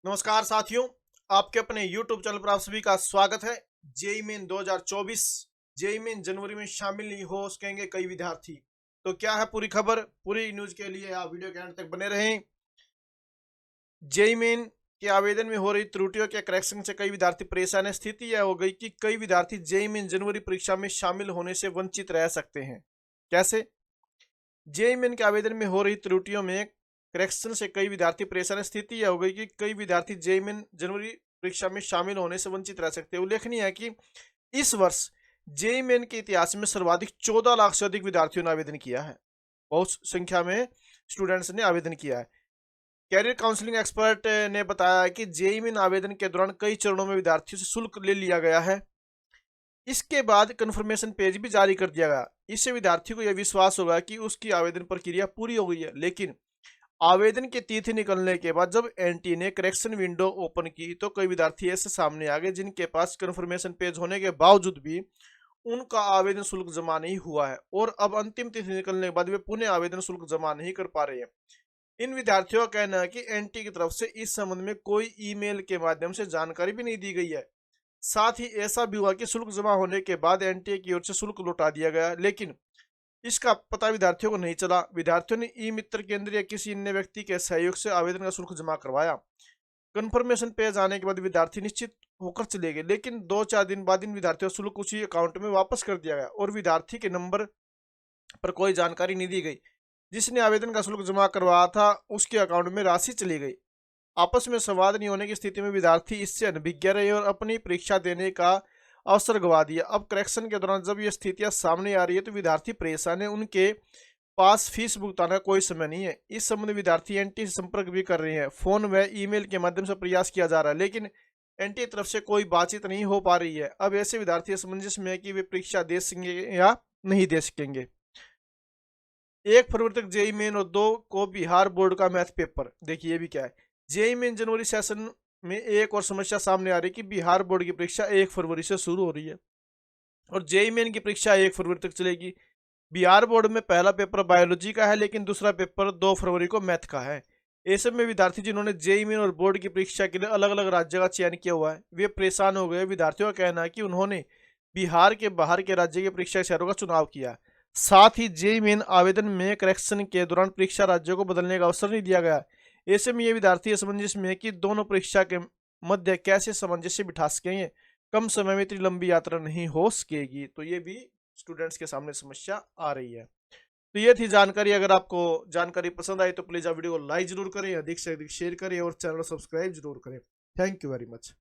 नमस्कार साथियों, आपके अपने YouTube चैनल पर आप सभी का स्वागत है। जेईई मेन 2024 जेईई मेन जनवरी में शामिल नहीं हो सकेंगे कई विद्यार्थी। तो क्या है पूरी खबर? पूरी न्यूज के लिए आप वीडियो के अंत तक बने रहें। जेईई मेन के आवेदन में हो रही त्रुटियों के करेक्शन से कई विद्यार्थी परेशान है। स्थिति यह हो गई कि कई विद्यार्थी जेईई मेन जनवरी परीक्षा में शामिल होने से वंचित रह सकते हैं। कैसे? जेईई मेन के आवेदन में हो रही त्रुटियों में करेक्शन से कई विद्यार्थी परेशान। स्थिति यह हो गई कि कई विद्यार्थी जेईई मेन जनवरी परीक्षा में शामिल होने से वंचित रह सकते हैं। उल्लेखनीय है कि इस वर्ष जेईई मेन के इतिहास में सर्वाधिक 14 लाख से अधिक विद्यार्थियों ने आवेदन किया है। बहुत संख्या में स्टूडेंट्स ने आवेदन किया है। कैरियर काउंसलिंग एक्सपर्ट ने बताया कि जेईई मेन आवेदन के दौरान कई चरणों में विद्यार्थियों से शुल्क ले लिया गया है। इसके बाद कंफर्मेशन पेज भी जारी कर दिया गया। इससे विद्यार्थी को यह विश्वास होगा कि उसकी आवेदन प्रक्रिया पूरी हो गई है। लेकिन आवेदन की तिथि निकलने के बाद जब एनटी ने करेक्शन विंडो ओपन की तो कई विद्यार्थी ऐसे सामने आ गए जिनके पास कंफर्मेशन पेज होने के बावजूद भी उनका आवेदन शुल्क जमा नहीं हुआ है और अब अंतिम तिथि निकलने के बाद वे पुनः आवेदन शुल्क जमा नहीं कर पा रहे हैं। इन विद्यार्थियों का कहना है कि एनटी की तरफ से इस संबंध में कोई ईमेल के माध्यम से जानकारी भी नहीं दी गई है। साथ ही ऐसा भी हुआ कि शुल्क जमा होने के बाद एनटीए की ओर से शुल्क लौटा दिया गया, लेकिन इसका पता विद्यार्थियों को नहीं चला। विद्यार्थियों ने ई मित्र केंद्र या किसी अन्य व्यक्ति के सहयोग से आवेदन का शुल्क जमा करवाया। कंफर्मेशन पेज आने के बाद विद्यार्थी निश्चित होकर चले गए, लेकिन 2-4 दिन बाद इन विद्यार्थियों को शुल्क उसी अकाउंट में वापस कर दिया गया और विद्यार्थी के नंबर पर कोई जानकारी नहीं दी गई। जिसने आवेदन का शुल्क जमा करवाया था उसके अकाउंट में राशि चली गई। आपस में संवाद नहीं होने की स्थिति में विद्यार्थी इससे अनभिज्ञ रहे और अपनी परीक्षा देने का अवसर गवा दिया। अब करेक्शन के दौरान जब ये स्थितियां सामने आ रही है तो विद्यार्थी परेशान है। उनके पास फीस भुगताना कोई समय नहीं है। इस संबंध में विद्यार्थी एनटी से संपर्क भी कर रहे हैं। फोन व ईमेल के माध्यम से प्रयास किया जा रहा है, लेकिन एनटी तरफ से कोई बातचीत नहीं हो पा रही है। अब ऐसे विद्यार्थी असमंजस में है कि वे परीक्षा दे सकेंगे या नहीं दे सकेंगे। 1 फरवरी तक जेईई मेन और 2 को बिहार बोर्ड का मैथ पेपर। देखिए ये भी क्या है। जेईई मेन जनवरी सेशन में एक और समस्या सामने आ रही है कि बिहार बोर्ड की परीक्षा 1 फरवरी से शुरू हो रही है और जेईई मेन की परीक्षा 1 फरवरी तक चलेगी। बिहार बोर्ड में पहला पेपर बायोलॉजी का है, लेकिन दूसरा पेपर 2 फरवरी को मैथ का है। ऐसे में विद्यार्थी जिन्होंने जेईई मेन और बोर्ड की परीक्षा के लिए अलग अलग राज्य का चयन किया हुआ है वे परेशान हो गए। विद्यार्थियों का कहना है कि उन्होंने बिहार के बाहर के राज्य के परीक्षा शहरों का चुनाव किया। साथ ही जेईई मेन आवेदन में करेक्शन के दौरान परीक्षा राज्यों को बदलने का अवसर नहीं दिया गया। ऐसे में ये विद्यार्थी असमंजस में है कि दोनों परीक्षा के मध्य कैसे सामंजस्य बिठा सकेंगे। कम समय में इतनी लंबी यात्रा नहीं हो सकेगी। तो ये भी स्टूडेंट्स के सामने समस्या आ रही है। तो ये थी जानकारी। अगर आपको जानकारी पसंद आई तो प्लीज आप वीडियो को लाइक जरूर करें, अधिक से अधिक शेयर करें और चैनल सब्सक्राइब जरूर करें। Thank you very much.